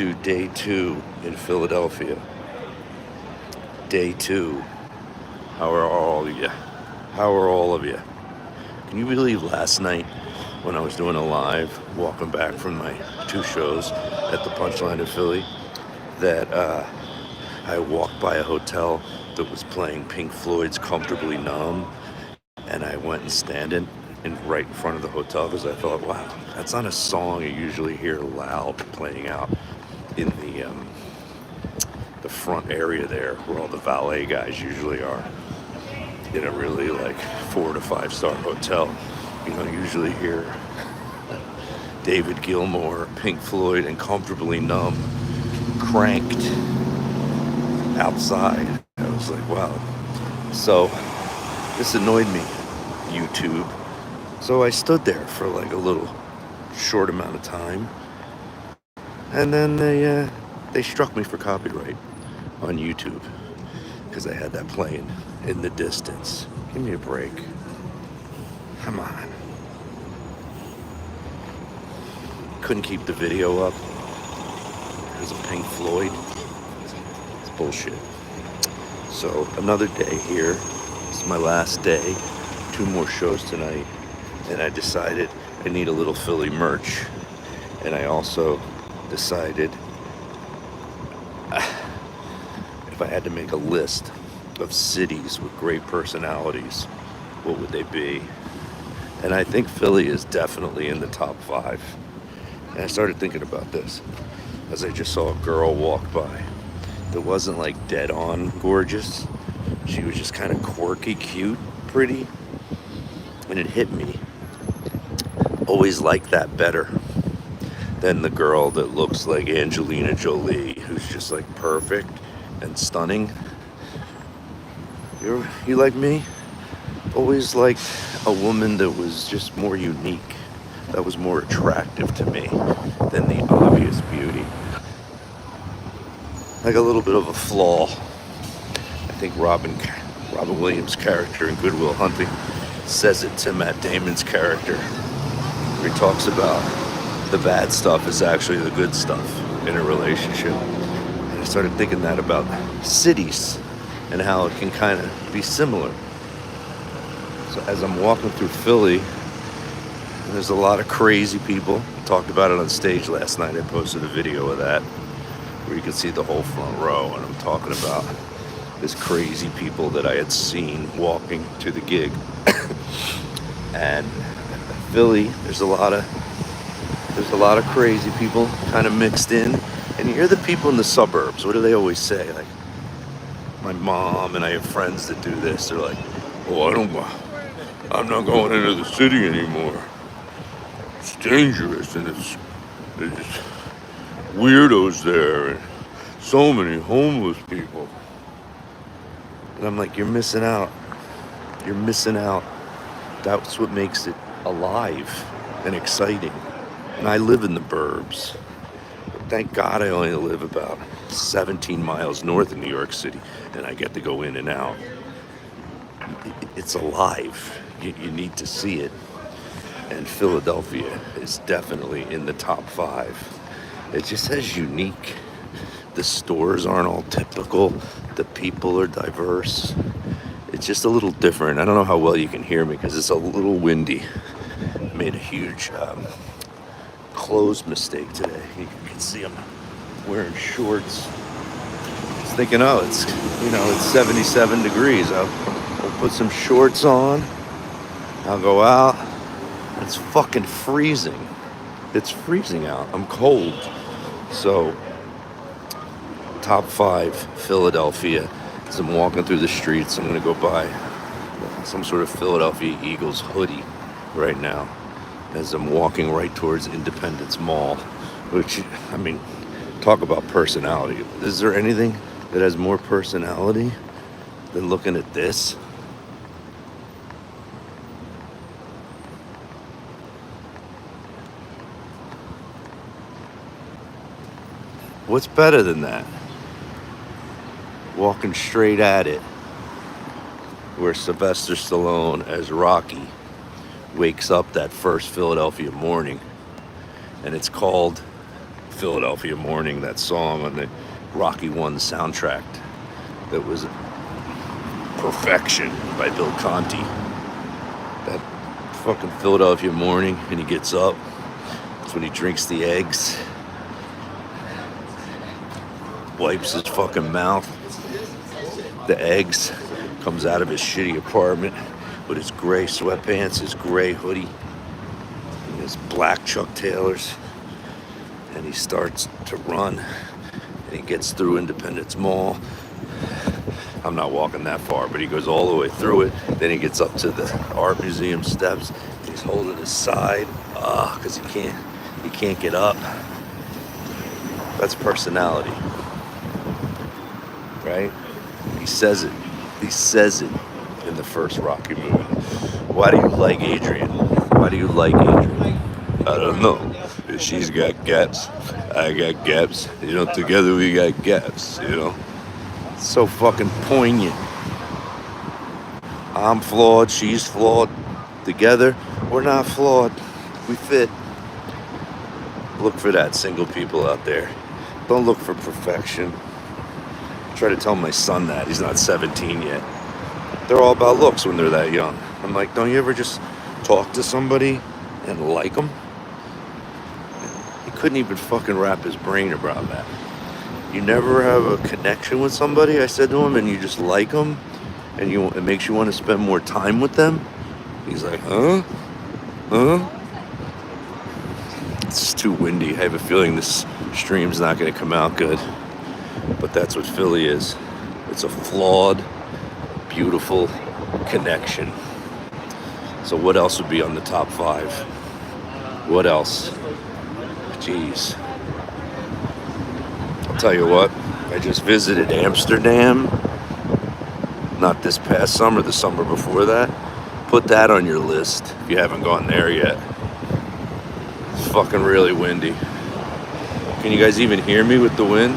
to day 2 in Philadelphia. Day 2. How are all of you? How are all of you? Can you believe last night when I was doing a live, walking back from my 2 shows at the Punchline in Philly, that I walked by a hotel that was playing Pink Floyd's Comfortably Numb, and I went and standing right in front of the hotel because I thought, wow, that's not a song you usually hear loud playing out in the front area there where all the valet guys usually are in a really like 4 to 5 star hotel. You don't usually hear David Gilmour, Pink Floyd, and Comfortably Numb cranked outside. I was like, wow. So this annoyed me, YouTube. So I stood there for like a little short amount of time, and then they struck me for copyright on YouTube because I had that playing in the distance. Give me a break. Come on. Couldn't keep the video up because of Pink Floyd. It's bullshit. So another day here. This is my last day. 2 more shows tonight. And I decided I need a little Philly merch. And I also decided if I had to make a list of cities with great personalities, what would they be? And I think Philly is definitely in the top 5. And I started thinking about this as I just saw a girl walk by that wasn't like dead on gorgeous. She was just kind of quirky, cute, pretty. And it hit me. Always like that better than the girl that looks like Angelina Jolie, who's just like perfect and stunning. You like me? Always liked a woman that was just more unique, that was more attractive to me than the obvious beauty. Like a little bit of a flaw. I think Robin Williams' character in Good Will Hunting says it to Matt Damon's character, where he talks about the bad stuff is actually the good stuff in a relationship. And I started thinking that about cities and how it can kind of be similar. So as I'm walking through Philly, and there's a lot of crazy people. I talked about it on stage last night. I posted a video of that where you can see the whole front row, and I'm talking about this crazy people that I had seen walking to the gig. And Philly, there's a lot of crazy people kind of mixed in. And you hear the people in the suburbs, what do they always say? Like, my mom and I have friends that do this. They're like, oh, I'm not going into the city anymore. It's dangerous, and there's just weirdos there, and so many homeless people. And I'm like, you're missing out. You're missing out. That's what makes it alive and exciting. And I live in the burbs. But thank God I only live about 17 miles north of New York City, and I get to go in and out. It's alive. You need to see it. And Philadelphia is definitely in the top 5. It just says unique. The stores aren't all typical. The people are diverse. It's just a little different. I don't know how well you can hear me because it's a little windy. I made a huge clothes mistake today. You can see I'm wearing shorts. I was thinking, oh, it's 77 degrees. I'll put some shorts on. I'll go out. It's fucking freezing. It's freezing out. I'm cold. So, top 5, Philadelphia. As I'm walking through the streets, I'm going to go buy some sort of Philadelphia Eagles hoodie right now as I'm walking right towards Independence Mall, which, I mean, talk about personality. Is there anything that has more personality than looking at this? What's better than that? Walking straight at it, where Sylvester Stallone as Rocky wakes up that first Philadelphia morning, and it's called Philadelphia Morning, that song on the Rocky One soundtrack that was perfection by Bill Conti. That fucking Philadelphia Morning, and he gets up. That's when he drinks the eggs, wipes his fucking mouth. The eggs comes out of his shitty apartment with his gray sweatpants, his gray hoodie, and his black Chuck Taylors, and he starts to run, and he gets through Independence Mall. I'm not walking that far, but he goes all the way through it. Then he gets up to the art museum steps. He's holding his side, because he can't get up. That's personality, right? He says it in the first Rocky movie. Why do you like Adrian? Why do you like Adrian? I don't know. She's got gaps. I got gaps. Together we got gaps, It's so fucking poignant. I'm flawed. She's flawed. Together, we're not flawed. We fit. Look for that, single people out there. Don't look for perfection. Try to tell my son that. He's not 17 yet. They're all about looks when they're that young. I'm like, don't you ever just talk to somebody and like them? He couldn't even fucking wrap his brain around that. You never have a connection with somebody, I said to him, and you just like them, and it makes you want to spend more time with them? He's like, huh? It's too windy. I have a feeling this stream's not going to come out good. But that's what Philly is. It's a flawed, beautiful connection. So what else would be on the top 5? What else? Jeez. I'll tell you what, I just visited Amsterdam. Not this past summer, the summer before that. Put that on your list if you haven't gone there yet. It's fucking really windy. Can you guys even hear me with the wind?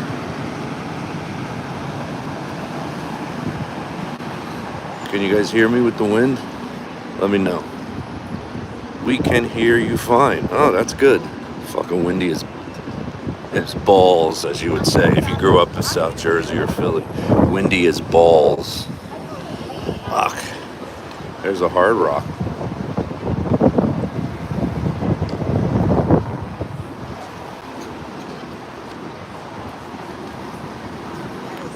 Can you guys hear me with the wind? Let me know. We can hear you fine. Oh, that's good. Fucking windy as balls, as you would say if you grew up in South Jersey or Philly. Windy as balls. Fuck. There's a Hard Rock.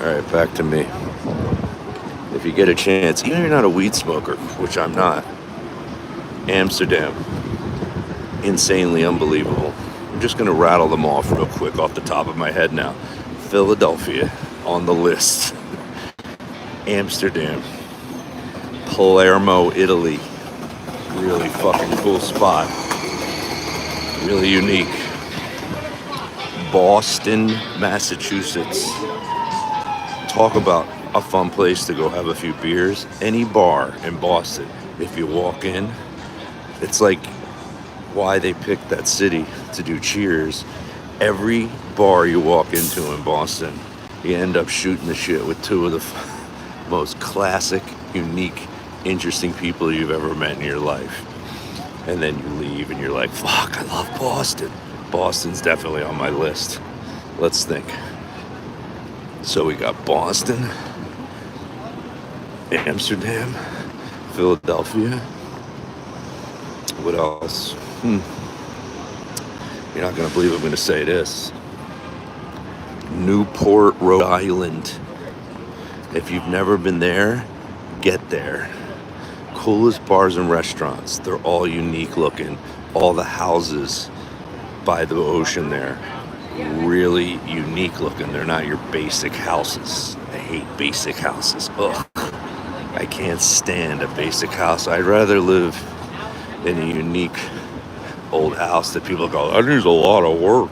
Alright, back to me. If you get a chance, even if you're not a weed smoker, which I'm not, Amsterdam, insanely unbelievable. I'm just going to rattle them off real quick off the top of my head now. Philadelphia on the list. Amsterdam. Palermo, Italy. Really fucking cool spot. Really unique. Boston, Massachusetts. Talk about a fun place to go have a few beers. Any bar in Boston, if you walk in, it's like why they picked that city to do Cheers. Every bar you walk into in Boston, you end up shooting the shit with two of the most classic, unique, interesting people you've ever met in your life. And then you leave and you're like, fuck, I love Boston. Boston's definitely on my list. Let's think. So we got Boston, Amsterdam, Philadelphia. What else? You're not going to believe I'm going to say this. Newport, Rhode Island. If you've never been there, get there. Coolest bars and restaurants. They're all unique looking. All the houses by the ocean there, really unique looking. They're not your basic houses. I hate basic houses. Ugh. I can't stand a basic house. I'd rather live in a unique old house that people go, that needs a lot of work.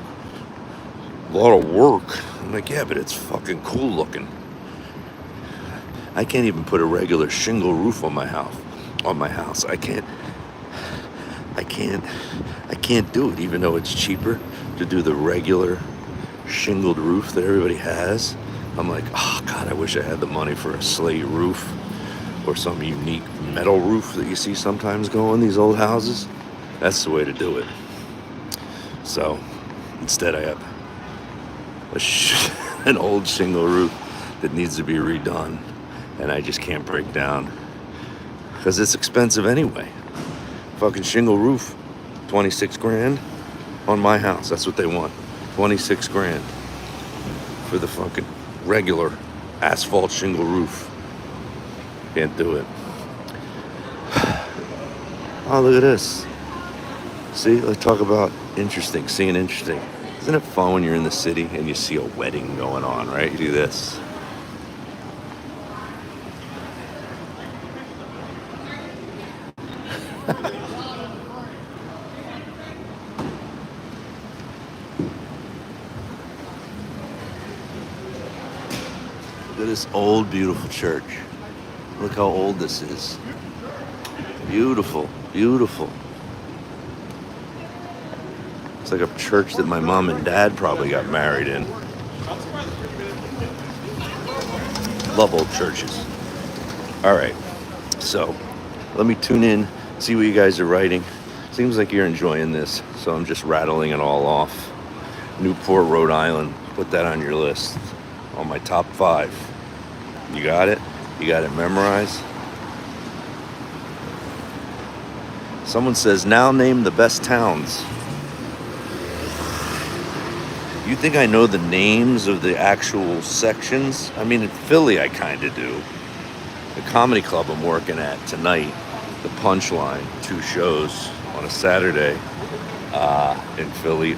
A lot of work. I'm like, yeah, but it's fucking cool looking. I can't even put a regular shingle roof on my house. I can't do it, even though it's cheaper to do the regular shingled roof that everybody has. I'm like, oh God, I wish I had the money for a slate roof or some unique metal roof that you see sometimes go in these old houses. That's the way to do it. So instead I have an old shingle roof that needs to be redone, and I just can't break down because it's expensive anyway. Fucking shingle roof, 26 grand on my house. That's what they want, 26 grand for the fucking regular asphalt shingle roof. Can't do it. Oh, look at this. See, let's talk about seeing interesting. Isn't it fun when you're in the city and you see a wedding going on, right? You do this. Look at this old, beautiful church. Look how old this is. Beautiful, beautiful. It's like a church that my mom and dad probably got married in. Love old churches. All right, so let me tune in, see what you guys are writing. Seems like you're enjoying this, so I'm just rattling it all off. Newport, Rhode Island, put that on your list. On my top 5. You got it? You got it memorized? Someone says, now name the best towns. You think I know the names of the actual sections? I mean, in Philly, I kind of do. The comedy club I'm working at tonight, the Punchline, 2 shows on a Saturday in Philly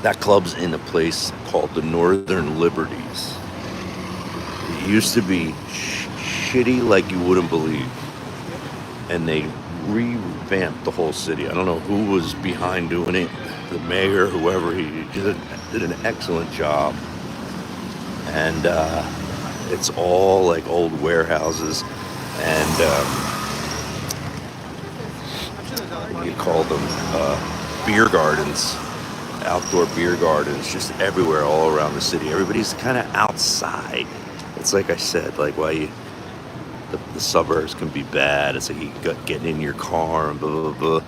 that club's in a place called the Northern Liberties. It used to be shitty like you wouldn't believe. And they revamped the whole city. I don't know who was behind doing it. The mayor, whoever, he did an excellent job. And it's all like old warehouses and you call them beer gardens, outdoor beer gardens, just everywhere all around the city. Everybody's kind of outside. It's like I said, like why the suburbs can be bad. It's like you got getting in your car and blah, blah, blah,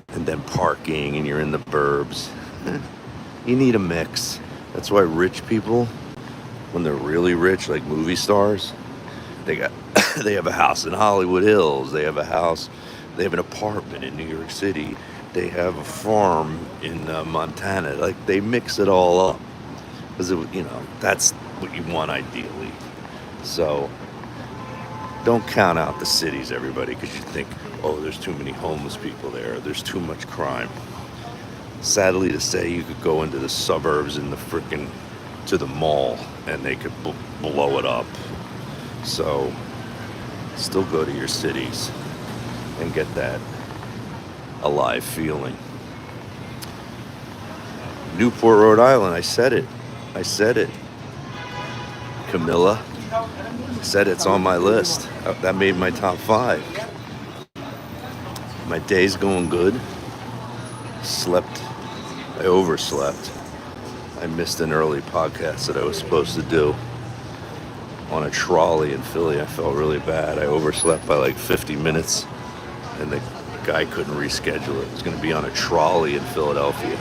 and then parking and you're in the burbs. You need a mix. That's why rich people, when they're really rich, like movie stars, they have a house in Hollywood Hills. They have an apartment in New York City. They have a farm in Montana. Like they mix it all up because that's what you want ideally. So don't count out the cities, everybody, because you think, oh, there's too many homeless people there. There's too much crime. Sadly to say, you could go into the suburbs and to the mall and they could blow it up. So still go to your cities and get that alive feeling. Newport, Rhode Island, I said it. Camilla said it's on my list. That made my top 5. My day's going good. I overslept. I missed an early podcast that I was supposed to do on a trolley in Philly. I felt really bad. I overslept by like 50 minutes and the guy couldn't reschedule it. It was going to be on a trolley in Philadelphia.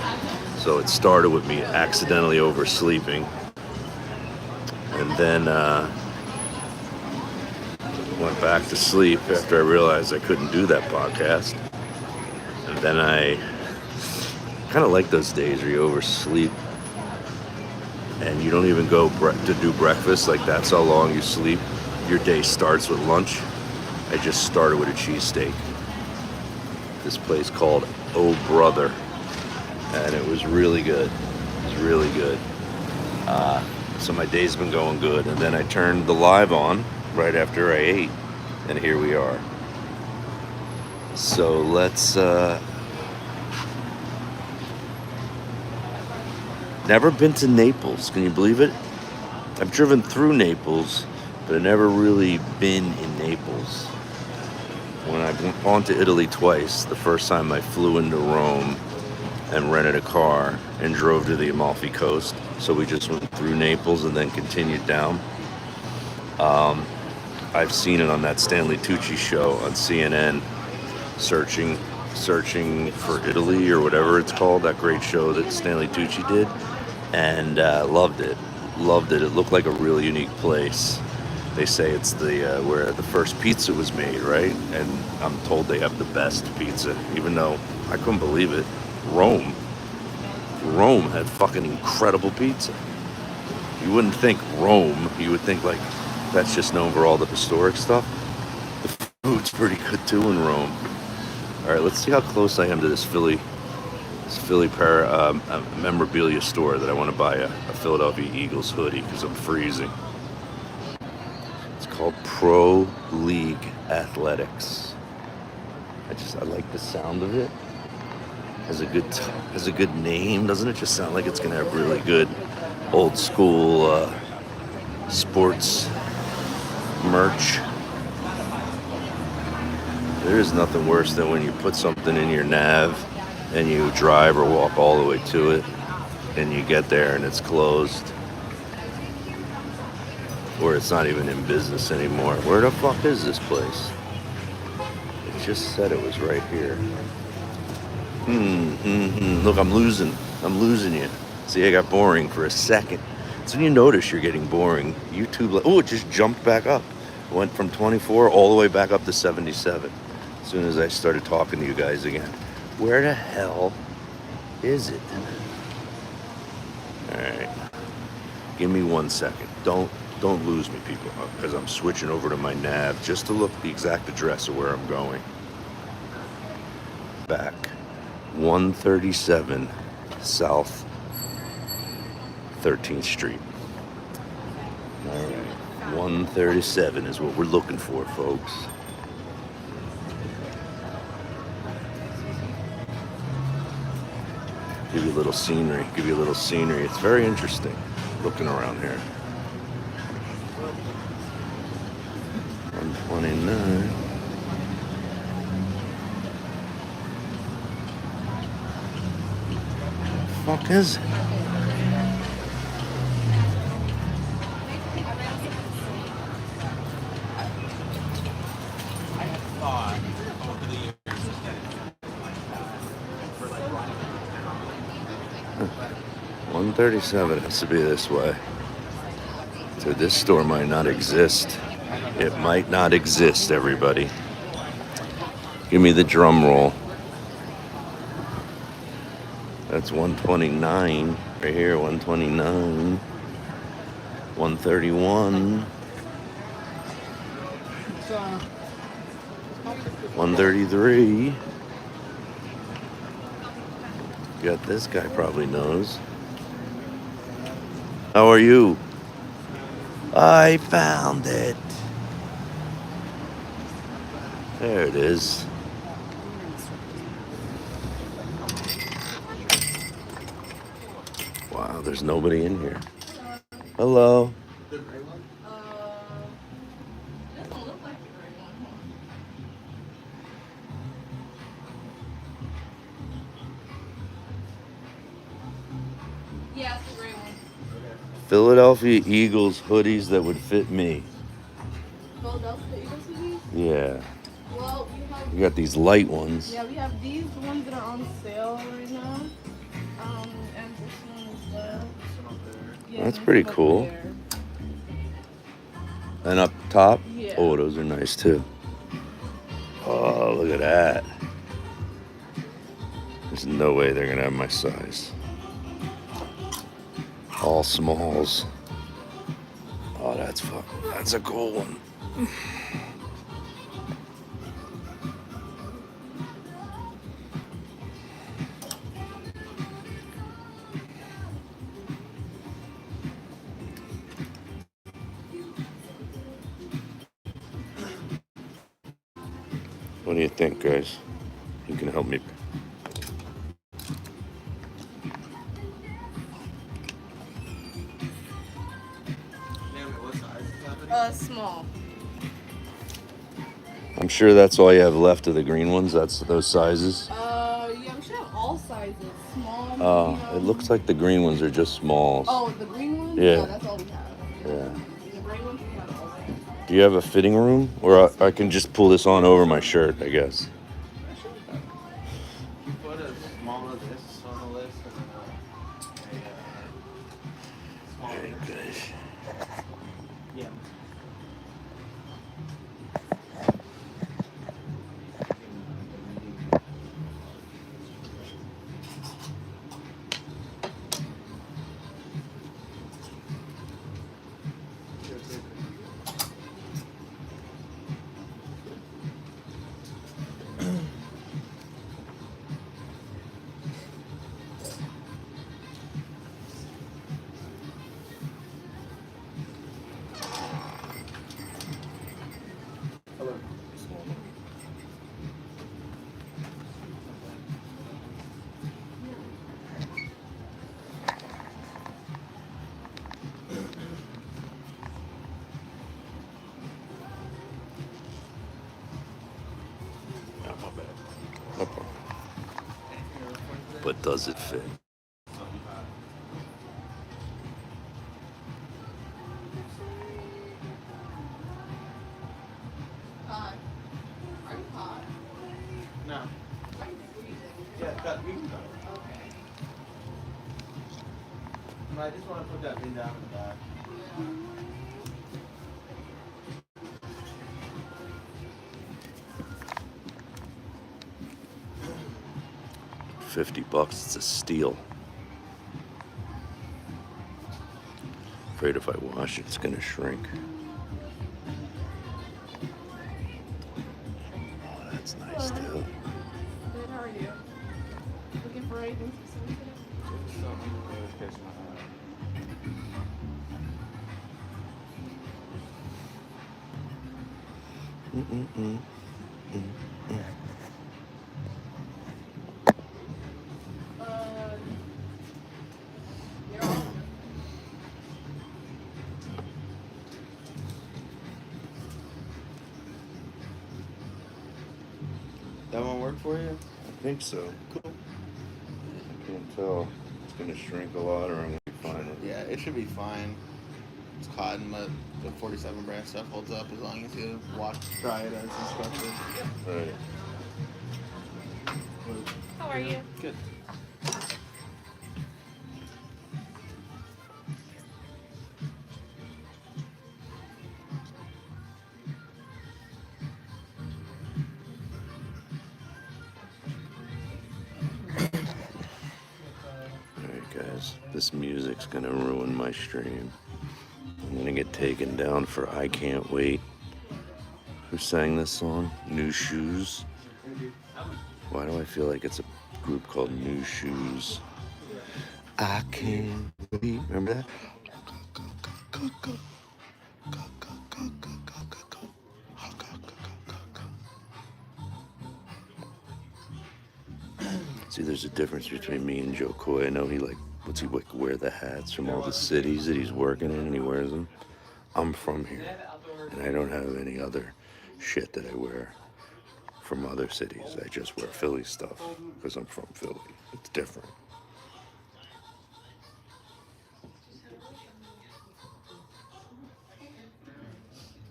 So it started with me accidentally oversleeping. And then went back to sleep after I realized I couldn't do that podcast. And then I kind of like those days where you oversleep and you don't even go to do breakfast. Like that's how long you sleep. Your day starts with lunch. I just started with a cheesesteak. This place called Oh Brother. And it was really good. It was really good. So my day's been going good. And then I turned the live on right after I ate. And here we are. So let's... Never been to Naples. Can you believe it? I've driven through Naples, but I've never really been in Naples. When I've gone to Italy twice, the first time I flew into Rome and rented a car and drove to the Amalfi Coast. So we just went through Naples and then continued down. I've seen it on that Stanley Tucci show on CNN, searching for Italy or whatever it's called, that great show that Stanley Tucci did. and loved it. Loved it. It looked like a really unique place. They say it's the where the first pizza was made, right? And I'm told they have the best pizza, even though I couldn't believe it. Rome, Rome had fucking incredible pizza. You wouldn't think Rome. You would think like that's just known for all the historic stuff. The food's pretty good too in Rome. All right, let's see how close I am to this Philly memorabilia store that I want to buy a Philadelphia Eagles hoodie because I'm freezing. It's called Pro League Athletics. I like the sound of it. Has a good name, doesn't it? Just sound like it's gonna have really good old school sports merch. There is nothing worse than when you put something in your nav and you drive or walk all the way to it and you get there and it's closed or it's not even in business anymore. Where the fuck is this place? It just said it was right here. Look, I'm losing you. See, I got boring for a second. So when you notice you're getting boring, YouTube, it just jumped back up. Went from 24 all the way back up to 77 as soon as I started talking to you guys again. Where the hell is it? All right, give me 1 second. Don't lose me, people, because I'm switching over to my nav just to look the exact address of where I'm going. Back 137 South 13th Street. All right, 137 is what we're looking for, folks. Give you a little scenery. It's very interesting looking around here. 129. Fuck is it? Huh. 137 has to be this way. So this store might not exist. It might not exist, everybody. Give me the drum roll. That's 129 right here, 129, 131, 133. Got this guy probably knows. How are you? I found it. There it is. Wow, there's nobody in here. Hello. Yeah, it's the gray one. Philadelphia Eagles hoodies that would fit me. Philadelphia Eagles hoodies? Yeah. Well, You got these light ones. yeah, we have these ones that are on sale right now. And this one as well. Yeah, That's pretty cool. there. And up top? Yeah. Oh, those are nice too. Oh, look at that. There's no way they're gonna have my size. All smalls. Oh, that's fun. That's a cool one. What do you think, guys? You can help me. Small. I'm sure that's all you have left of the green ones. That's those sizes. Yeah, we should have all sizes. Small, medium. It looks like the green ones are just smalls. Oh, the green ones? Yeah. That's all we have. Yeah. The gray ones we have all. Do you have a fitting room? Or I can just pull this on over my shirt, I guess. Put as small as this on the list. guys. Yeah. Hello. Oh, my bad. No problem. But does it fit? Hot. Are you hot? No. Are you freezing? Yeah, cut. We can cut. Okay. No, I just want to put that thing down in the back. 50 bucks, it's a steal. Afraid if I wash it, it's gonna shrink. Oh, that's nice too. Good, how are you? Looking for anything specific? Mm-mm-mm. You're on. That won't work for you? I think so. Cool. I can't tell. It's gonna shrink a lot, or I'm gonna be fine with it. Yeah, it should be fine. It's cotton, but the 47 brand stuff holds up as long as you wash, dry it as instructed. Right. How are you? Good. Alright, guys. This music's gonna ruin my stream. I'm gonna get taken down for I Can't Wait. Who sang this song? New Shoes? Why do I feel like it's a group called New Shoes? I can't wait. Remember that? See, there's a difference between me and Joe Coy. I know he what's he like, wear the hats from all the cities that he's working in, and he wears them. I'm from here, and I don't have any other shit that I wear from other cities. I just wear Philly stuff because I'm from Philly. It's different.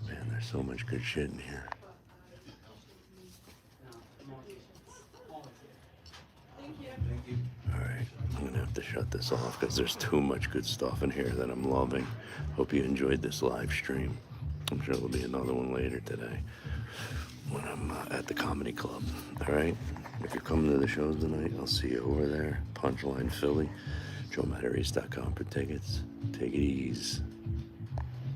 Man, there's so much good shit in here. Thank you. Alright, I'm gonna have to shut this off because there's too much good stuff in here that I'm loving. Hope you enjoyed this live stream. I'm sure there'll be another one later today when I'm at the comedy club. Alright, if you're coming to the shows tonight, I'll see you over there. Punchline Philly, JoeMatarese.com for tickets. Take it easy.